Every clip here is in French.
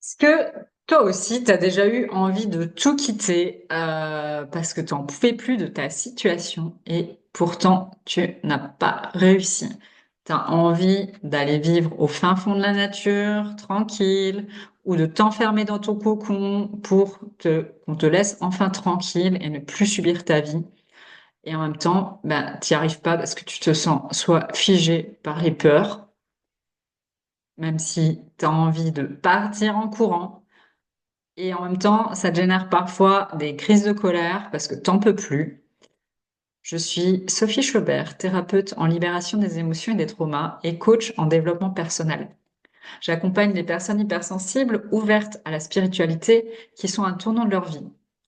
Est-ce que toi aussi, tu as déjà eu envie de tout quitter parce que tu n'en pouvais plus de ta situation et pourtant tu n'as pas réussi? Tu as envie d'aller vivre au fin fond de la nature, tranquille, ou de t'enfermer dans ton cocon pour qu'on te laisse enfin tranquille et ne plus subir ta vie. Et en même temps, ben, t'y arrives pas parce que tu te sens soit figé par les peurs, même si tu as envie de partir en courant. Et en même temps, ça te génère parfois des crises de colère parce que t'en peux plus. Je suis Sophie Chaubert, thérapeute en libération des émotions et des traumas et coach en développement personnel. J'accompagne les personnes hypersensibles ouvertes à la spiritualité qui sont à un tournant de leur vie,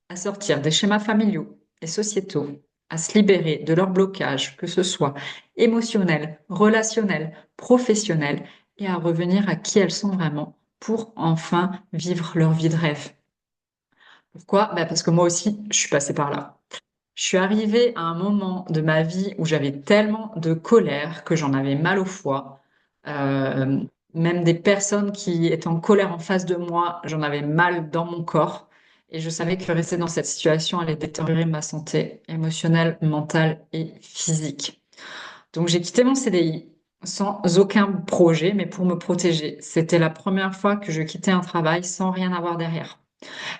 à sortir des schémas familiaux et sociétaux, à se libérer de leurs blocages, que ce soit émotionnels, relationnels, professionnels, et à revenir à qui elles sont vraiment pour enfin vivre leur vie de rêve. Pourquoi? Bah, parce que moi aussi, je suis passée par là. Je suis arrivée à un moment de ma vie où j'avais tellement de colère que j'en avais mal au foie. Euh, Même des personnes qui étaient en colère en face de moi, j'en avais mal dans mon corps. Et je savais que rester dans cette situation allait détériorer ma santé émotionnelle, mentale et physique. Donc j'ai quitté mon CDI sans aucun projet, mais pour me protéger. C'était la première fois que je quittais un travail sans rien avoir derrière.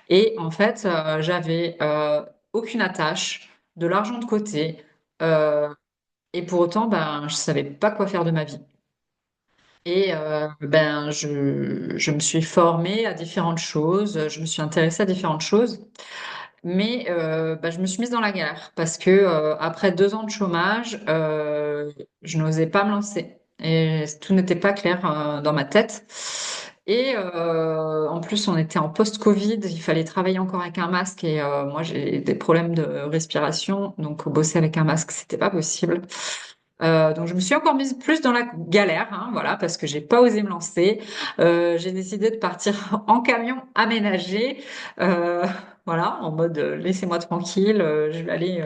Et en fait, j'avais aucune attache, de l'argent de côté, euh, et pour autant, ben, je savais pas quoi faire de ma vie. Et ben, je me suis formée à différentes choses, je me suis intéressée à différentes choses, mais ben, je me suis mise dans la galère parce que après 2 ans de chômage, je n'osais pas me lancer et tout n'était pas clair dans ma tête. Et en plus, on était en post-Covid, il fallait travailler encore avec un masque et moi j'ai des problèmes de respiration, donc bosser avec un masque, c'était pas possible. Donc je me suis encore mise plus dans la galère, hein, voilà, parce que j'ai pas osé me lancer. J'ai décidé de partir en camion aménagé, euh, voilà, en mode laissez-moi tranquille, je vais aller,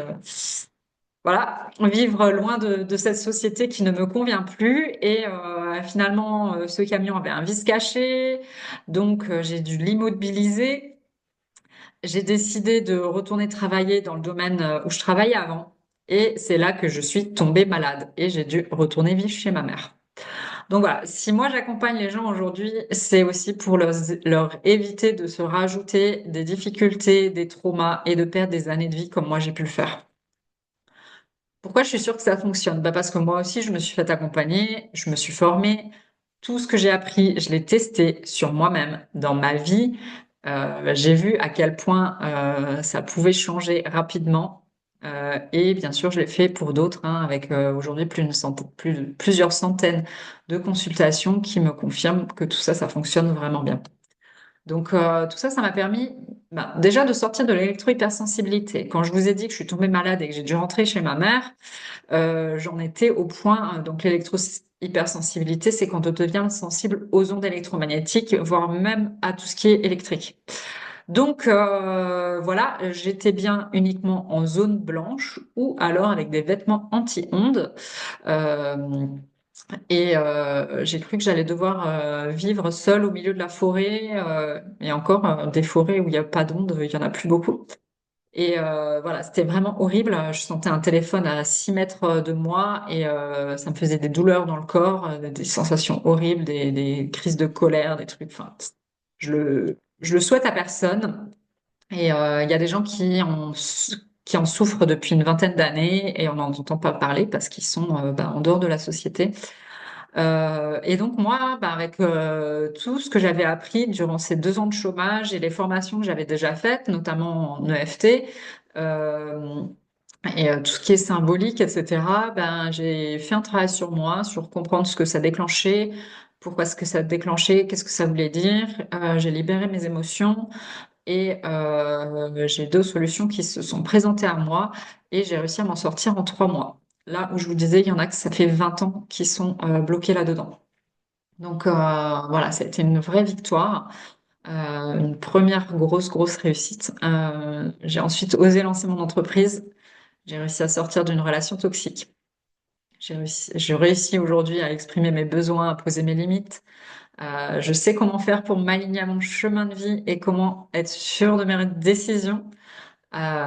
voilà, vivre loin de cette société qui ne me convient plus. Et finalement, ce camion avait un vice caché, donc j'ai dû l'immobiliser. J'ai décidé de retourner travailler dans le domaine où je travaillais avant. Et c'est là que je suis tombée malade et j'ai dû retourner vivre chez ma mère. Donc voilà, si moi j'accompagne les gens aujourd'hui, c'est aussi pour leur éviter de se rajouter des difficultés, des traumas et de perdre des années de vie comme moi j'ai pu le faire. Pourquoi je suis sûre que ça fonctionne? Bah parce que moi aussi je me suis fait accompagner, je me suis formée, tout ce que j'ai appris, je l'ai testé sur moi-même dans ma vie. J'ai vu à quel point ça pouvait changer rapidement. Et bien sûr, je l'ai fait pour d'autres, hein, avec aujourd'hui plusieurs centaines de consultations qui me confirment que tout ça, ça fonctionne vraiment bien. Donc tout ça, ça m'a permis bah, déjà de sortir de l'électro-hypersensibilité. Quand je vous ai dit que je suis tombée malade et que j'ai dû rentrer chez ma mère, j'en étais au point, donc l'électro-hypersensibilité, c'est quand on devient sensible aux ondes électromagnétiques, voire même à tout ce qui est électrique. Donc voilà, j'étais bien uniquement en zone blanche ou alors avec des vêtements anti-ondes. Euh, et j'ai cru que j'allais devoir vivre seule au milieu de la forêt. Et encore, des forêts où il n'y a pas d'ondes, il y en a plus beaucoup. Et voilà, c'était vraiment horrible. Je sentais un téléphone à 6 mètres de moi et ça me faisait des douleurs dans le corps, des sensations horribles, des crises de colère, des trucs. Enfin, je le souhaite à personne. Et il y a des gens qui en souffrent depuis une vingtaine d'années et on n'en entend pas parler parce qu'ils sont bah, en dehors de la société. Et donc moi, bah, avec tout ce que j'avais appris durant ces 2 ans de chômage et les formations que j'avais déjà faites, notamment en EFT, euh, et tout ce qui est symbolique, etc., ben, j'ai fait un travail sur moi, sur comprendre ce que ça déclenchait, pourquoi est-ce que ça déclenchait, qu'est-ce que ça voulait dire. J'ai libéré mes émotions et j'ai 2 solutions qui se sont présentées à moi et j'ai réussi à m'en sortir en 3 mois. Là où je vous disais, il y en a que ça fait 20 ans qui sont bloqués là-dedans. Donc voilà, c'était une vraie victoire, une première grosse réussite. J'ai ensuite osé lancer mon entreprise. J'ai réussi à sortir d'une relation toxique. Je réussis aujourd'hui à exprimer mes besoins, à poser mes limites. Je sais comment faire pour m'aligner à mon chemin de vie et comment être sûr de mes décisions. Euh,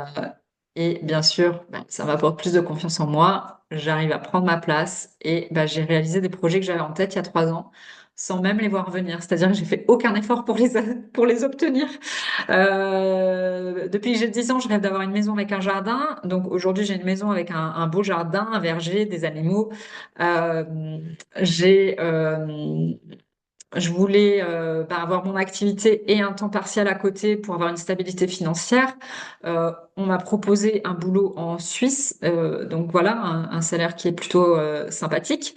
et bien sûr, bah, ça m'apporte plus de confiance en moi. J'arrive à prendre ma place et bah, j'ai réalisé des projets que j'avais en tête il y a 3 ans sans même les voir venir. C'est-à-dire que j'ai fait aucun effort pour les obtenir. Depuis que j'ai 10 ans, je rêve d'avoir une maison avec un jardin. Donc aujourd'hui, j'ai une maison avec un beau jardin, un verger, des animaux. Euh, j'ai je voulais avoir mon activité et un temps partiel à côté pour avoir une stabilité financière. On m'a proposé un boulot en Suisse, donc voilà, un salaire qui est plutôt sympathique.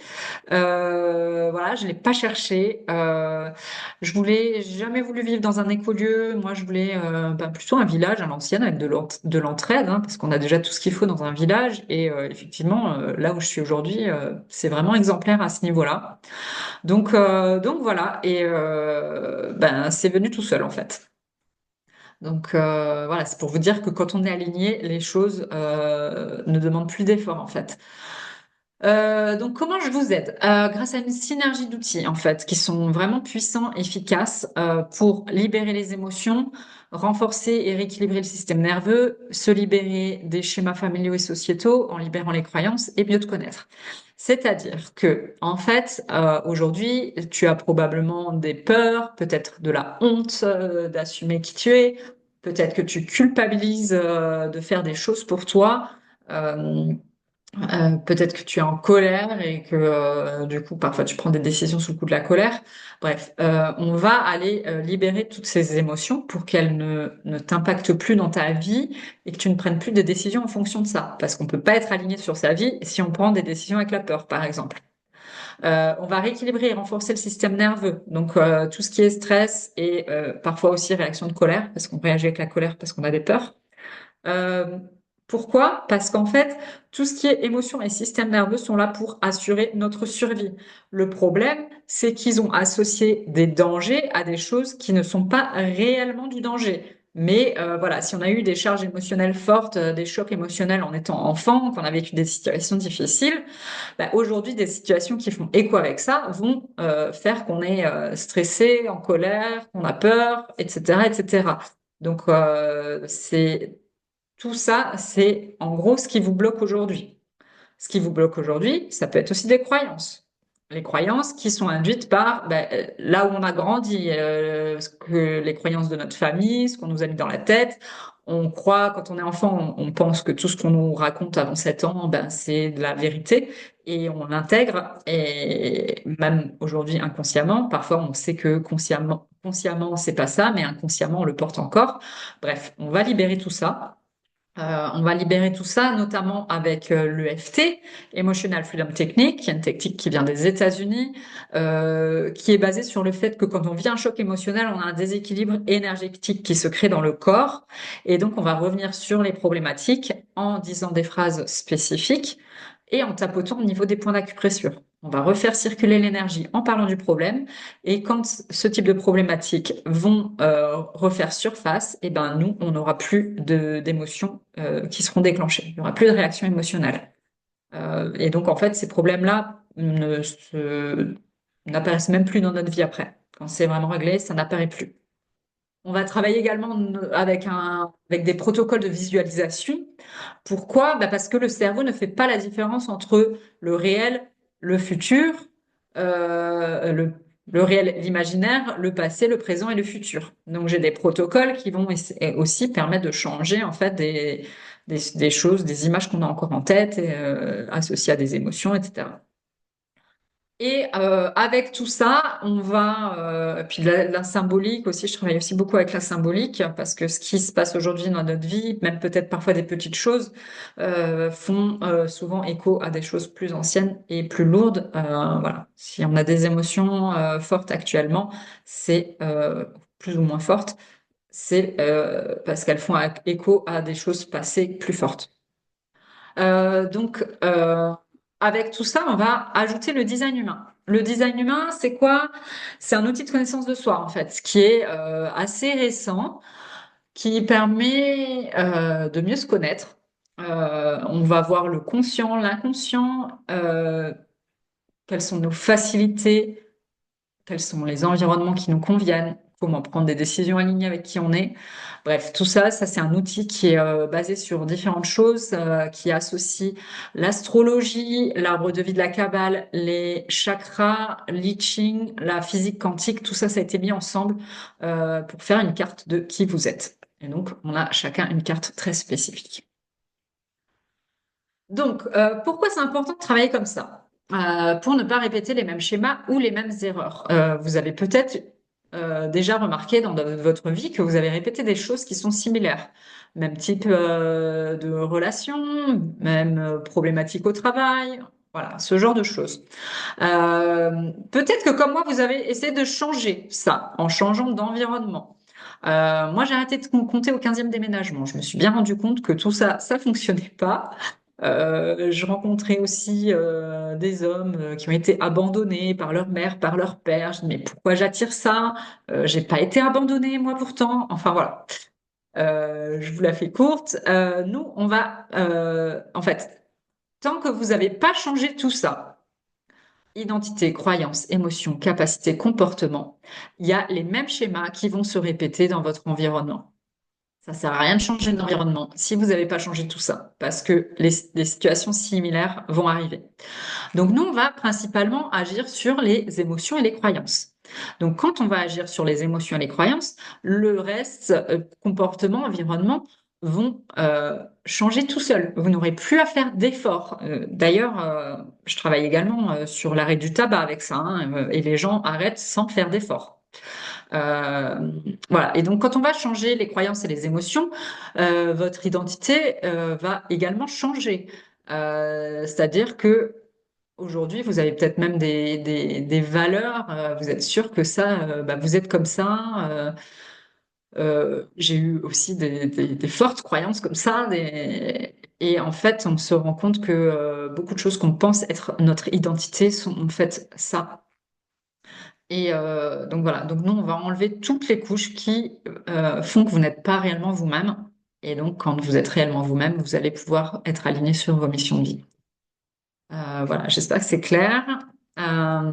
Voilà, je l'ai pas cherché. J'ai jamais voulu vivre dans un écolieu. Moi, je voulais plutôt un village à l'ancienne avec de l'entraide, hein, parce qu'on a déjà tout ce qu'il faut dans un village. Et effectivement, là où je suis aujourd'hui, c'est vraiment exemplaire à ce niveau-là. Donc voilà, et c'est venu tout seul en fait. Donc voilà, c'est pour vous dire que quand on est aligné, les choses ne demandent plus d'effort en fait. Donc comment je vous aide? Grâce à une synergie d'outils en fait qui sont vraiment puissants, efficaces pour libérer les émotions, renforcer et rééquilibrer le système nerveux, se libérer des schémas familiaux et sociétaux en libérant les croyances et mieux te connaître. C'est-à-dire que en fait aujourd'hui tu as probablement des peurs, peut-être de la honte d'assumer qui tu es, peut-être que tu culpabilises de faire des choses pour toi. Euh, Peut-être que tu es en colère et que du coup parfois tu prends des décisions sous le coup de la colère. Bref, on va aller libérer toutes ces émotions pour qu'elles ne t'impactent plus dans ta vie et que tu ne prennes plus de décisions en fonction de ça. Parce qu'on peut pas être aligné sur sa vie si on prend des décisions avec la peur, par exemple. On va rééquilibrer et renforcer le système nerveux. Donc tout ce qui est stress et parfois aussi réaction de colère, parce qu'on réagit avec la colère parce qu'on a des peurs. Euh, Pourquoi? Parce qu'en fait, tout ce qui est émotion et système nerveux sont là pour assurer notre survie. Le problème, c'est qu'ils ont associé des dangers à des choses qui ne sont pas réellement du danger. Mais voilà, si on a eu des charges émotionnelles fortes, des chocs émotionnels en étant enfant, qu'on a vécu des situations difficiles, aujourd'hui, des situations qui font écho avec ça vont faire qu'on est stressé, en colère, qu'on a peur, etc., etc. Donc, c'est tout ça, c'est en gros ce qui vous bloque aujourd'hui. Ce qui vous bloque aujourd'hui, ça peut être aussi des croyances. Les croyances qui sont induites par là où on a grandi, les croyances de notre famille, ce qu'on nous a mis dans la tête. On croit, quand on est enfant, on pense que tout ce qu'on nous raconte avant 7 ans, c'est de la vérité et on l'intègre. Et même aujourd'hui, inconsciemment, parfois on sait que consciemment, c'est pas ça, mais inconsciemment, on le porte encore. Bref, on va libérer tout ça. On va libérer tout ça, notamment avec l'EFT, Emotional Freedom Technique, qui est une technique qui vient des États-Unis, qui est basée sur le fait que quand on vit un choc émotionnel, on a un déséquilibre énergétique qui se crée dans le corps. Et donc, on va revenir sur les problématiques en disant des phrases spécifiques et en tapotant au niveau des points d'acupressure. On va refaire circuler l'énergie en parlant du problème. Et quand ce type de problématiques vont refaire surface, et ben nous, on n'aura plus d'émotions qui seront déclenchées. Il n'y aura plus de réaction émotionnelle. Et donc, en fait, ces problèmes-là n'apparaissent même plus dans notre vie après. Quand c'est vraiment réglé, ça n'apparaît plus. On va travailler également avec des protocoles de visualisation. Pourquoi? Parce que le cerveau ne fait pas la différence entre le réel, le futur, euh, le, le réel, l'imaginaire, le passé, le présent et le futur. Donc j'ai des protocoles qui vont aussi permettre de changer en fait des choses, des images qu'on a encore en tête, et, associées à des émotions, etc. Et avec tout ça, on va, puis la symbolique aussi, je travaille aussi beaucoup avec la symbolique, parce que ce qui se passe aujourd'hui dans notre vie, même peut-être parfois des petites choses, font souvent écho à des choses plus anciennes et plus lourdes. Voilà. Si on a des émotions fortes actuellement, c'est plus ou moins fortes, c'est parce qu'elles font écho à des choses passées plus fortes. Donc, avec tout ça, on va ajouter le design humain. Le design humain, c'est quoi? C'est un outil de connaissance de soi, en fait, qui est assez récent, qui permet de mieux se connaître. On va voir le conscient, l'inconscient, quelles sont nos facilités, quels sont les environnements qui nous conviennent, comment prendre des décisions alignées avec qui on est. Bref, tout ça, ça c'est un outil qui est basé sur différentes choses, qui associe l'astrologie, l'arbre de vie de la Kabbale, les chakras, l'I Ching, la physique quantique. Tout ça, ça a été mis ensemble pour faire une carte de qui vous êtes. Et donc, on a chacun une carte très spécifique. Donc, pourquoi c'est important de travailler comme ça? Pour ne pas répéter les mêmes schémas ou les mêmes erreurs. Vous avez peut-être déjà remarqué dans votre vie que vous avez répété des choses qui sont similaires. Même type de relation, même problématique au travail, voilà, ce genre de choses. Peut-être que comme moi, vous avez essayé de changer ça en changeant d'environnement. Moi, j'ai arrêté de compter au 15e déménagement. Je me suis bien rendu compte que tout ça, ça fonctionnait pas. Je rencontrais aussi des hommes qui ont été abandonnés par leur mère, par leur père. Je dis, mais pourquoi j'attire ça? J'ai pas été abandonnée, moi, pourtant. Enfin, voilà. Je vous la fais courte. Nous, on va, en fait, tant que vous n'avez pas changé tout ça, identité, croyance, émotion, capacité, comportement, il y a les mêmes schémas qui vont se répéter dans votre environnement. Ça sert à rien de changer d'environnement si vous n'avez pas changé tout ça, parce que les situations similaires vont arriver. Donc nous, on va principalement agir sur les émotions et les croyances. Donc quand on va agir sur les émotions et les croyances, le reste, comportement, environnement, vont changer tout seul. Vous n'aurez plus à faire d'efforts. D'ailleurs, je travaille également sur l'arrêt du tabac avec ça, hein, et les gens arrêtent sans faire d'efforts. Euh, voilà. Et donc, quand on va changer les croyances et les émotions, votre identité va également changer. C'est-à-dire que aujourd'hui, vous avez peut-être même des valeurs. Vous êtes sûr que ça, bah, vous êtes comme ça. J'ai eu aussi des fortes croyances comme ça. Et en fait, on se rend compte que beaucoup de choses qu'on pense être notre identité sont en fait ça. Et donc voilà, donc nous, on va enlever toutes les couches qui font que vous n'êtes pas réellement vous-même. Et donc, quand vous êtes réellement vous-même, vous allez pouvoir être aligné sur vos missions de vie. Voilà, j'espère que c'est clair. Euh,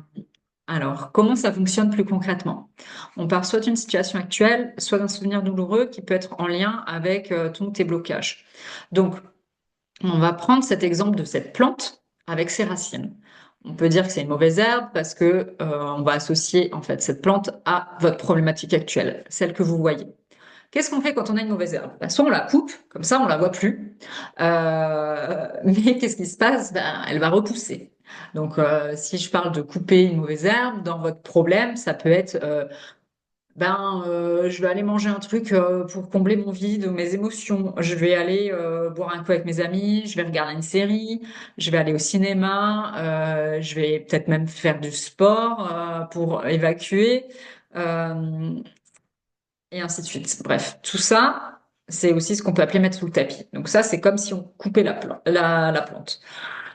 alors, comment ça fonctionne plus concrètement? On part soit d'une situation actuelle, soit d'un souvenir douloureux qui peut être en lien avec tous tes blocages. Donc, on va prendre cet exemple de cette plante avec ses racines. On peut dire que c'est une mauvaise herbe parce que on va associer en fait cette plante à votre problématique actuelle, celle que vous voyez. Qu'est-ce qu'on fait quand on a une mauvaise herbe? Ben, soit on la coupe, comme ça on la voit plus. Mais qu'est-ce qui se passe? Ben, elle va repousser. Donc, si je parle de couper une mauvaise herbe, dans votre problème, ça peut être je vais aller manger un truc pour combler mon vide ou mes émotions. Je vais aller boire un coup avec mes amis, je vais regarder une série, je vais aller au cinéma, je vais peut-être même faire du sport pour évacuer, euh, et ainsi de suite. Bref, tout ça, c'est aussi ce qu'on peut appeler mettre sous le tapis. Donc ça, c'est comme si on coupait la plante.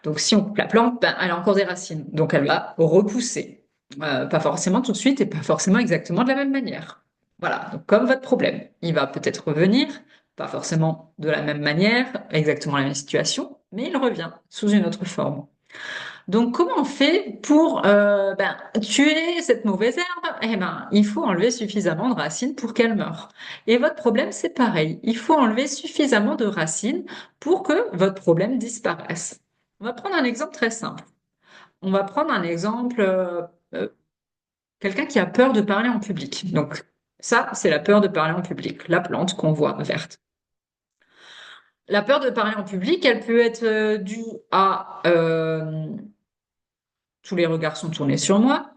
Donc si on coupe la plante, ben, elle a encore des racines, donc elle va repousser. Pas forcément tout de suite et pas forcément exactement de la même manière. Voilà, donc comme votre problème, il va peut-être revenir, pas forcément de la même manière, exactement la même situation, mais il revient sous une autre forme. Donc comment on fait pour tuer cette mauvaise herbe? Eh ben, il faut enlever suffisamment de racines pour qu'elle meure. Et votre problème, c'est pareil. Il faut enlever suffisamment de racines pour que votre problème disparaisse. On va prendre un exemple très simple. On va prendre un exemple, euh, quelqu'un qui a peur de parler en public. Donc, ça, c'est la peur de parler en public, la plante qu'on voit verte. La peur de parler en public, elle peut être due à tous les regards sont tournés sur moi.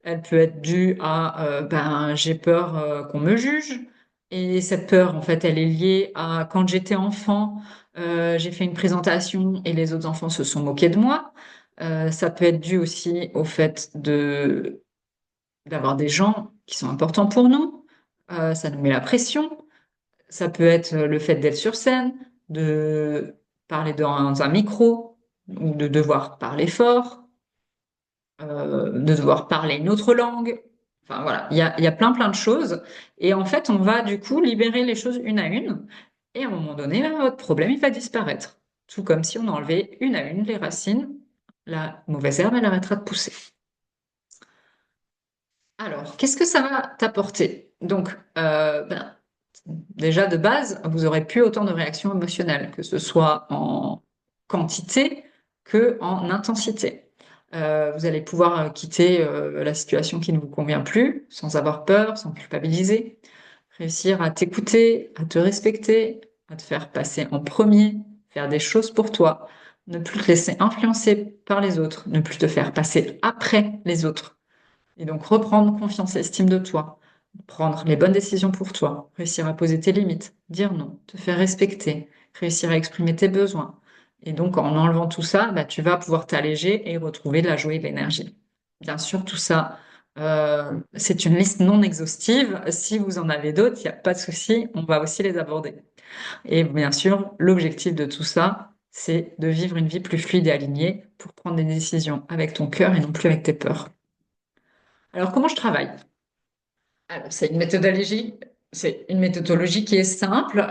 Elle peut être due à j'ai peur qu'on me juge. Et cette peur, en fait, elle est liée à quand j'étais enfant, j'ai fait une présentation et les autres enfants se sont moqués de moi. Ça peut être dû aussi au fait de d'avoir des gens qui sont importants pour nous. Ça nous met la pression. Ça peut être le fait d'être sur scène, de parler dans un micro ou de devoir parler fort, de devoir parler une autre langue. Enfin voilà, il y a plein de choses. Et en fait, on va du coup libérer les choses une à une. Et à un moment donné, ben, votre problème, il va disparaître. Tout comme si on enlevait une à une les racines, la mauvaise herbe, elle arrêtera de pousser. Alors, qu'est-ce que ça va t'apporter? Donc, ben, déjà de base, vous aurez plus autant de réactions émotionnelles, que ce soit en quantité que en intensité. Vous allez pouvoir quitter la situation qui ne vous convient plus sans avoir peur, sans culpabiliser, réussir à t'écouter, à te respecter, à te faire passer en premier, faire des choses pour toi, ne plus te laisser influencer par les autres, ne plus te faire passer après les autres. Et donc reprendre confiance et estime de toi, prendre les bonnes décisions pour toi, réussir à poser tes limites, dire non, te faire respecter, réussir à exprimer tes besoins. Et donc en enlevant tout ça, bah, tu vas pouvoir t'alléger et retrouver de la joie et de l'énergie. Bien sûr, tout ça, c'est une liste non exhaustive. Si vous en avez d'autres, il n'y a pas de souci, on va aussi les aborder. Et bien sûr, l'objectif de tout ça, c'est de vivre une vie plus fluide et alignée pour prendre des décisions avec ton cœur et non plus avec tes peurs. Alors, comment je travaille? Alors, c'est une méthodologie qui est simple,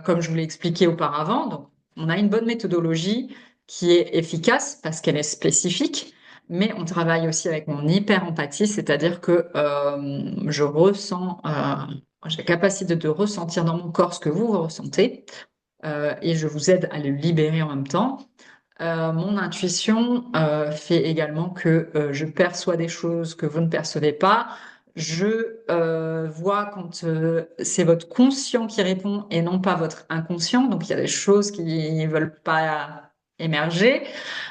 comme je vous l'ai expliqué auparavant. Donc, on a une bonne méthodologie qui est efficace parce qu'elle est spécifique, mais on travaille aussi avec mon hyper-empathie, c'est-à-dire que je ressens, j'ai la capacité de ressentir dans mon corps ce que vous ressentez, et je vous aide à le libérer en même temps. Mon intuition fait également que je perçois des choses que vous ne percevez pas. Je vois quand c'est votre conscient qui répond et non pas votre inconscient. Donc il y a des choses qui ne veulent pas émerger.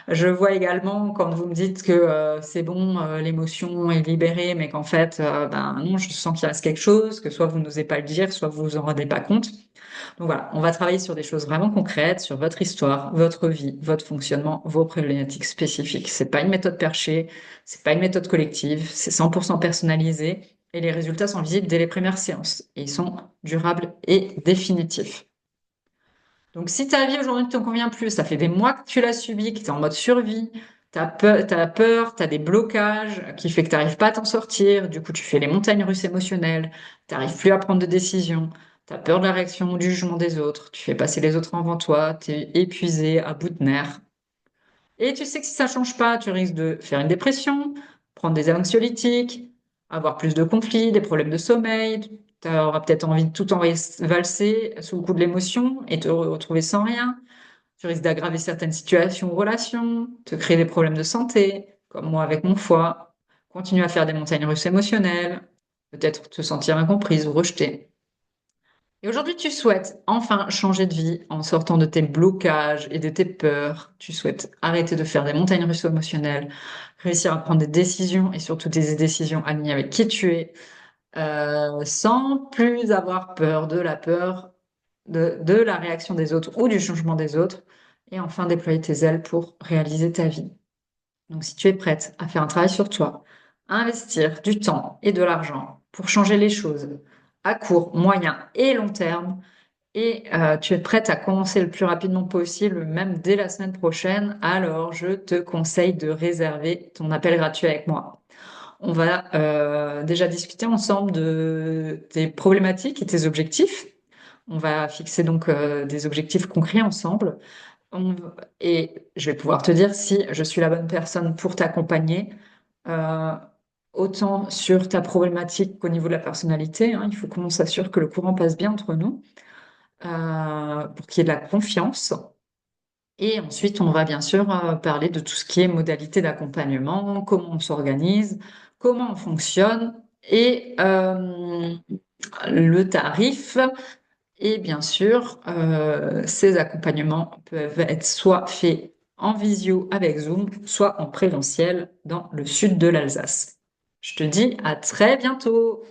Je vois également quand vous me dites que c'est bon, l'émotion est libérée, mais qu'en fait, ben non, je sens qu'il reste quelque chose, que soit vous n'osez pas le dire, soit vous vous en rendez pas compte. Donc voilà, on va travailler sur des choses vraiment concrètes, sur votre histoire, votre vie, votre fonctionnement, vos problématiques spécifiques. C'est pas une méthode perchée, c'est pas une méthode collective, c'est 100% personnalisé et les résultats sont visibles dès les premières séances et ils sont durables et définitifs. Donc si ta vie aujourd'hui ne te convient plus, ça fait des mois que tu l'as subie, que tu es en mode survie, t'as des blocages qui fait que tu n'arrives pas à t'en sortir, du coup tu fais les montagnes russes émotionnelles, tu n'arrives plus à prendre de décisions, tu as peur de la réaction ou du jugement des autres, tu fais passer les autres avant toi, tu es épuisé, à bout de nerfs. Et tu sais que si ça change pas, tu risques de faire une dépression, prendre des anxiolytiques, avoir plus de conflits, des problèmes de sommeil. Tu auras peut-être envie de tout envoyer valser sous le coup de l'émotion et te retrouver sans rien. Tu risques d'aggraver certaines situations ou relations, te créer des problèmes de santé, comme moi avec mon foie, continuer à faire des montagnes russes émotionnelles, peut-être te sentir incomprise ou rejetée. Et aujourd'hui, tu souhaites enfin changer de vie en sortant de tes blocages et de tes peurs. Tu souhaites arrêter de faire des montagnes russes émotionnelles, réussir à prendre des décisions et surtout des décisions alignées avec qui tu es, sans plus avoir peur de la peur, de la réaction des autres ou du changement des autres, et enfin déployer tes ailes pour réaliser ta vie. Donc, si tu es prête à faire un travail sur toi, à investir du temps et de l'argent pour changer les choses à court, moyen et long terme, et tu es prête à commencer le plus rapidement possible, même dès la semaine prochaine, alors je te conseille de réserver ton appel gratuit avec moi. On va déjà discuter ensemble de tes problématiques et tes objectifs. On va fixer donc des objectifs concrets ensemble. On- Et je vais pouvoir te dire si je suis la bonne personne pour t'accompagner, euh, autant sur ta problématique qu'au niveau de la personnalité, hein. Il faut qu'on s'assure que le courant passe bien entre nous, pour qu'il y ait de la confiance. Et ensuite, on va bien sûr parler de tout ce qui est modalité d'accompagnement, comment on s'organise, comment on fonctionne et le tarif. Et bien sûr, ces accompagnements peuvent être soit faits en visio avec Zoom, soit en présentiel dans le sud de l'Alsace. Je te dis à très bientôt.